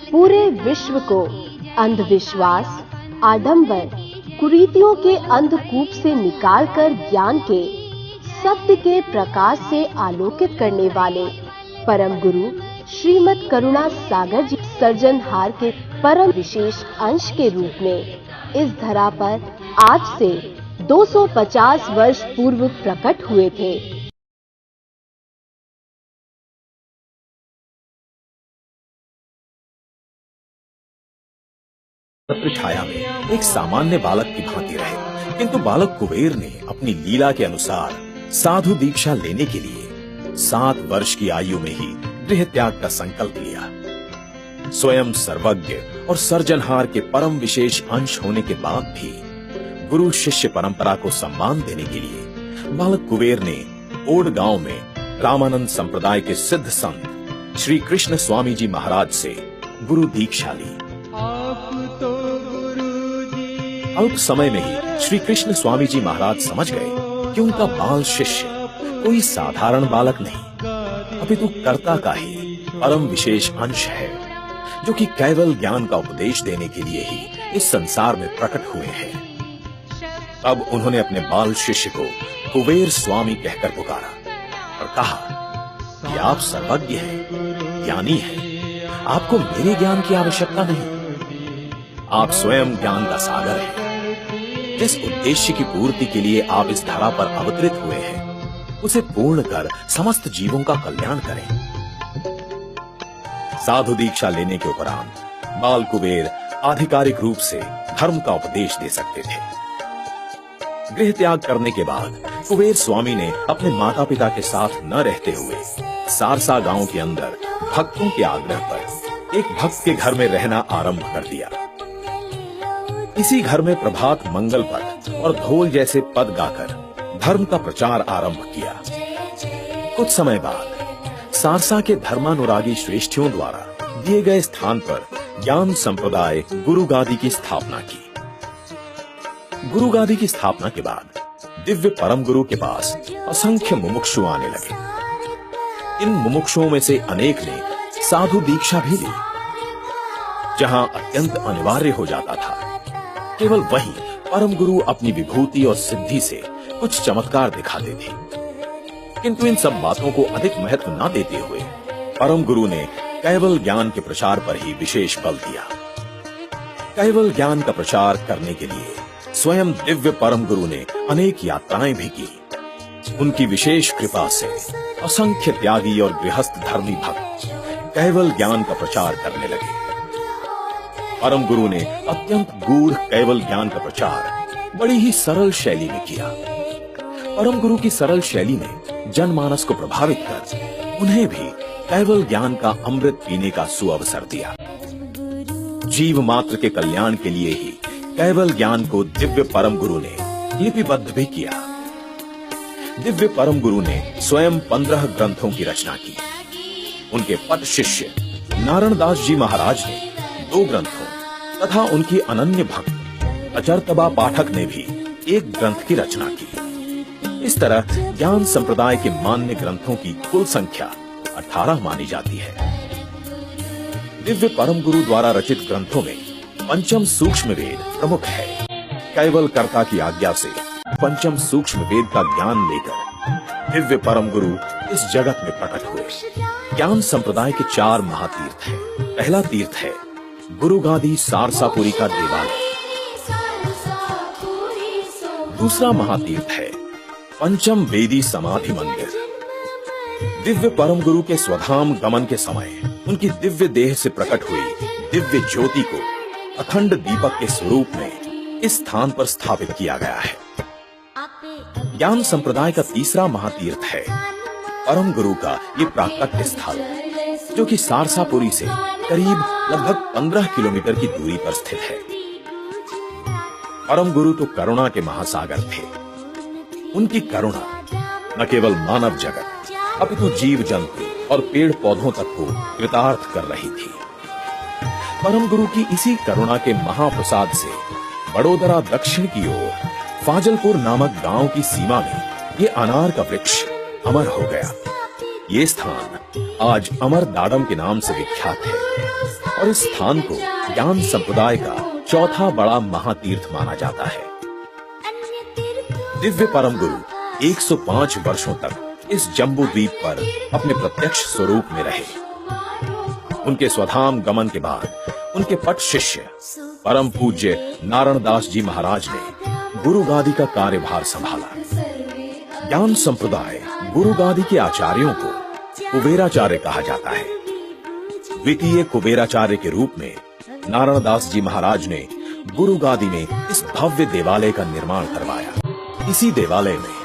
पूरे विश्व को अंधविश्वास, आडंबर, कुरीतियों के अंधकूप से निकालकर ज्ञान के, सत्य के प्रकाश से आलोकित करने वाले परम गुरु श्रीमद करुणा सागर जी सृजनहार के परम विशेष अंश के रूप में इस धरा पर आज से 250 वर्ष पूर्व प्रकट हुए थे। छत्र छाया में एक सामान्य बालक की भांति रहे, किंतु बालक कुबेर ने अपनी लीला के अनुसार साधु दीक्षा लेने के लिए 7 वर्ष की आयु में ही गृह त्याग का संकल्प लिया। स्वयं सर्वज्ञ और सृजनहार के परम विशेष अंश होने के बाद भी गुरु शिष्य परंपरा को सम्मान देने के लिए बालक कुबेर ने ओड गांव में रामानंद संप्रदाय के सिद्ध संत श्री कृष्ण स्वामी जी महाराज से गुरु दीक्षा ली। अल्प समय में ही श्री कृष्ण स्वामी जी महाराज समझ गए कि उनका बाल शिष्य कोई साधारण बालक नहीं, अपितु कर्ता का ही परम विशेष अंश है, जो कि केवल ज्ञान का उपदेश देने के लिए ही इस संसार में प्रकट हुए हैं। अब उन्होंने अपने बाल शिष्य को कुबेर स्वामी कहकर पुकारा और कहा कि आप सर्वज्ञ हैं, ज्ञानी हैं, आपको मेरे ज्ञान की आवश्यकता नहीं। आप स्वयं ज्ञान का सागर हैं। जिस उद्देश्य की पूर्ति के लिए आप इस धरा पर अवतरित हुए हैं, उसे पूर्ण कर समस्त जीवों का कल्याण करें। साधु दीक्षा लेने के उपरांत बाल कुबेर आधिकारिक रूप से धर्म का उपदेश दे सकते थे। गृह त्याग करने के बाद कुबेर स्वामी ने अपने माता पिता के साथ न रहते हुए सारसा गांव के अंदर भक्तों के आग्रह पर एक भक्त के घर में रहना आरंभ कर दिया। इसी घर में प्रभात मंगल पद और ढोल जैसे पद गाकर धर्म का प्रचार आरंभ किया। कुछ समय बाद सारसा के धर्मानुरागी श्रेष्ठियों द्वारा दिए गए स्थान पर ज्ञान संप्रदाय गुरु गादी की स्थापना की। गुरु गादी की स्थापना के बाद दिव्य परम गुरु के पास असंख्य मुमुक्षु आने लगे। इन मुमुक्षुओं में से अनेक ने साधु दीक्षा भी ली। जहां अत्यंत अनिवार्य हो जाता था, केवल वही परम गुरु अपनी विभूति और सिद्धि से कुछ चमत्कार दिखाते थे। किंतु इन सब बातों को अधिक महत्व न देते हुए परम गुरु ने केवल ज्ञान के प्रचार पर ही विशेष बल दिया। केवल ज्ञान का प्रचार करने के लिए स्वयं दिव्य परम गुरु ने अनेक यात्राएं भी की। उनकी विशेष कृपा से असंख्य त्यागी और गृहस्थ धर्मी भक्त केवल ज्ञान का प्रचार करने लगे। परम गुरु ने अत्यंत गूढ़ केवल ज्ञान का प्रचार बड़ी ही सरल शैली में किया। परम गुरु की सरल शैली ने जनमानस को प्रभावित कर उन्हें भी केवल ज्ञान का अमृत पीने का सुअवसर दिया। जीव मात्र के कल्याण के लिए ही केवल ज्ञान को दिव्य परम गुरु ने लिपिबद्ध भी किया। दिव्य परम गुरु ने स्वयं 15 ग्रंथों की रचना की। उनके पद शिष्य नारायण दास जी महाराज ने 2 ग्रंथों तथा उनकी अनन्य भक्त अचरतबा पाठक ने भी 1 ग्रंथ की रचना की। इस तरह ज्ञान संप्रदाय के मान्य ग्रंथों की कुल संख्या 18 मानी जाती है। दिव्य परम गुरु द्वारा रचित ग्रंथों में पंचम सूक्ष्म वेद प्रमुख है। केवल कर्ता की आज्ञा से पंचम सूक्ष्म वेद का ज्ञान लेकर दिव्य परम गुरु इस जगत में प्रकट हुए। ज्ञान संप्रदाय के 4 महातीर्थ हैं। पहला तीर्थ है गुरु गादी सारसापुरी का देवालय। दूसरा महातीर्थ है पंचम वेदी समाधि मंदिर। दिव्य परम गुरु के स्वधाम गमन के समय उनकी दिव्य देह से प्रकट हुई दिव्य ज्योति को अखंड दीपक के स्वरूप में इस स्थान पर स्थापित किया गया है। ज्ञान संप्रदाय का तीसरा महातीर्थ है परम गुरु का ये प्राकट्य स्थल, जो कि सारसापुरी से करीब लगभग 15 किलोमीटर की दूरी पर स्थित है। परम गुरु तो करुणा के महासागर थे। उनकी करुणा न केवल मानव जगत अपितु जीव जंतु और पेड़ पौधों तक को कृतार्थ कर रही थी। परम गुरु की इसी करुणा के महाप्रसाद से बड़ोदरा दक्षिण की ओर फाजलपुर नामक गांव की सीमा में ये अनार का वृक्ष अमर हो गया। ये स्थान आज अमर दाडम के नाम से विख्यात है और इस स्थान को ज्ञान संप्रदाय का चौथा बड़ा महातीर्थ माना जाता है। दिव्य परम गुरु 105 वर्षों तक इस जम्बू द्वीप पर अपने प्रत्यक्ष स्वरूप में रहे। उनके स्वधाम गमन के बाद उनके पट शिष्य परम पूज्य नारायण दास जी महाराज ने गुरु गादी का कार्यभार संभाला। ज्ञान संप्रदाय गुरु गादी के आचार्यों को कुबेराचार्य कहा जाता है। द्वितीय कुबेराचार्य के रूप में नारायण दास जी महाराज ने गुरु गादी में इस भव्य देवालय का निर्माण करवाया। इसी देवालय में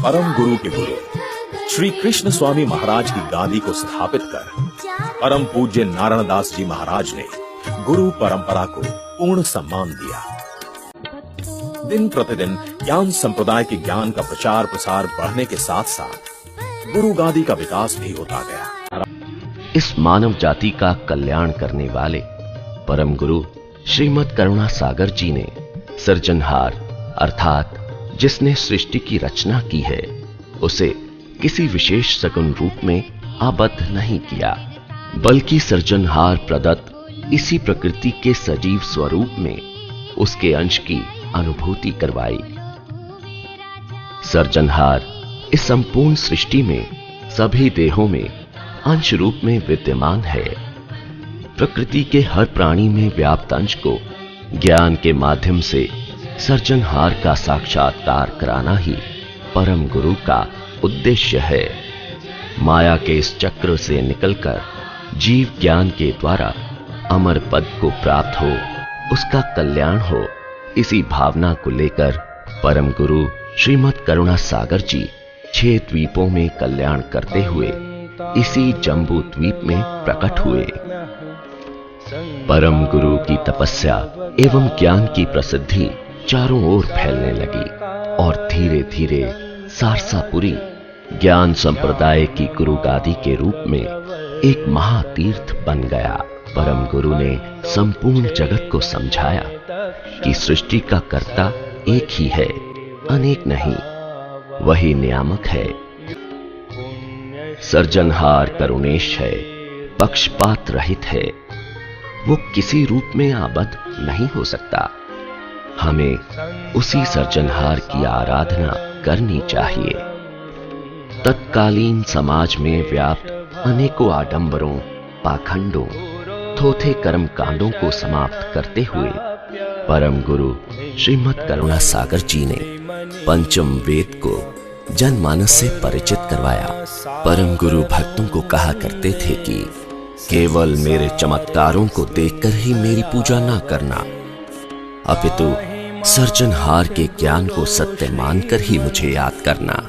परम गुरु के गुरु श्री कृष्ण स्वामी महाराज की गादी को स्थापित कर परम पूज्य नारायण दास जी महाराज ने गुरु परंपरा को पूर्ण सम्मान दिया। दिन प्रतिदिन ज्ञान संप्रदाय के ज्ञान का प्रचार प्रसार बढ़ने के साथ साथ गुरु गादी का विकास भी होता गया। इस मानव जाति का कल्याण करने वाले परम गुरु श्रीमद करुणा सागर जी ने सृजनहार अर्थात जिसने सृष्टि की रचना की है उसे किसी विशेष सगुण रूप में आबद्ध नहीं किया, बल्कि सृजनहार प्रदत्त इसी प्रकृति के सजीव स्वरूप में उसके अंश की अनुभूति करवाई। सृजनहार इस संपूर्ण सृष्टि में सभी देहों में अंश रूप में विद्यमान है। प्रकृति के हर प्राणी में व्याप्त अंश को ज्ञान के माध्यम से सृजनहार का साक्षात्कार कराना ही परम गुरु का उद्देश्य है। माया के इस चक्र से निकलकर जीव ज्ञान के द्वारा अमर पद को प्राप्त हो, उसका कल्याण हो, इसी भावना को लेकर परम गुरु श्रीमद करुणा सागर जी 6 द्वीपों में कल्याण करते हुए इसी जम्बू द्वीप में प्रकट हुए। परम गुरु की तपस्या एवं ज्ञान की प्रसिद्धि चारों ओर फैलने लगी और धीरे धीरे सारसापुरी ज्ञान संप्रदाय की गुरु गादी के रूप में एक महातीर्थ बन गया। परम गुरु ने संपूर्ण जगत को समझाया कि सृष्टि का कर्ता एक ही है, अनेक नहीं, वही नियामक है। सृजनहार करुणेश है, पक्षपात रहित है, वो किसी रूप में आबद्ध नहीं हो सकता। हमें उसी सृजनहार की आराधना करनी चाहिए। तत्कालीन समाज में व्याप्त अनेकों आडंबरों, पाखंडों, थोथे कर्म कांडों को समाप्त करते हुए परम गुरु श्रीमद करुणा सागर जी ने पंचम वेद को जनमानस से परिचित करवाया। परम गुरु भक्तों को कहा करते थे कि केवल मेरे चमत्कारों को देखकर ही मेरी पूजा ना करना, अपितु सृजनहार के ज्ञान को सत्य मानकर ही मुझे याद करना।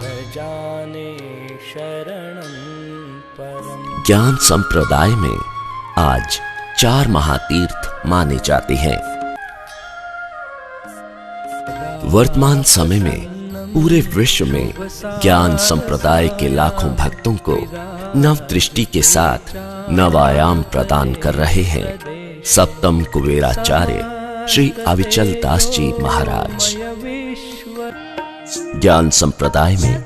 ज्ञान संप्रदाय में आज 4 महातीर्थ माने जाते हैं। वर्तमान समय में पूरे विश्व में ज्ञान संप्रदाय के लाखों भक्तों को नव दृष्टि के साथ नव आयाम प्रदान कर रहे हैं सप्तम कुबेराचार्य श्री अविचल दास जी महाराज। ज्ञान संप्रदाय में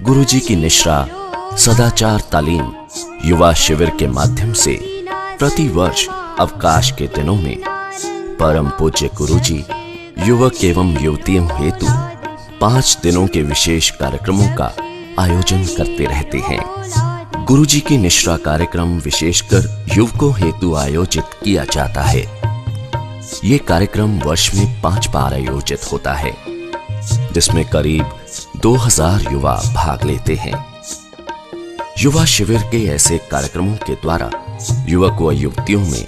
गुरुजी की निश्रा सदाचार तालीम युवा शिविर के माध्यम से प्रति वर्ष अवकाश के दिनों में परम पूज्य गुरुजी युवक एवं युवतियों हेतु 5 दिनों के विशेष कार्यक्रमों का आयोजन करते रहते हैं। गुरुजी की निश्रा कार्यक्रम विशेषकर युवकों हेतु आयोजित किया जाता है। ये कार्यक्रम वर्ष में 5 बार आयोजित होता है, जिसमें करीब 2000 युवा भाग लेते हैं। युवा शिविर के ऐसे कार्यक्रमों के द्वारा युवक व युवतियों में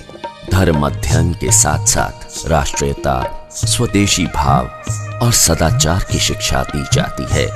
धर्म अध्ययन के साथ साथ राष्ट्रीयता, स्वदेशी भाव और सदाचार की शिक्षा दी जाती है।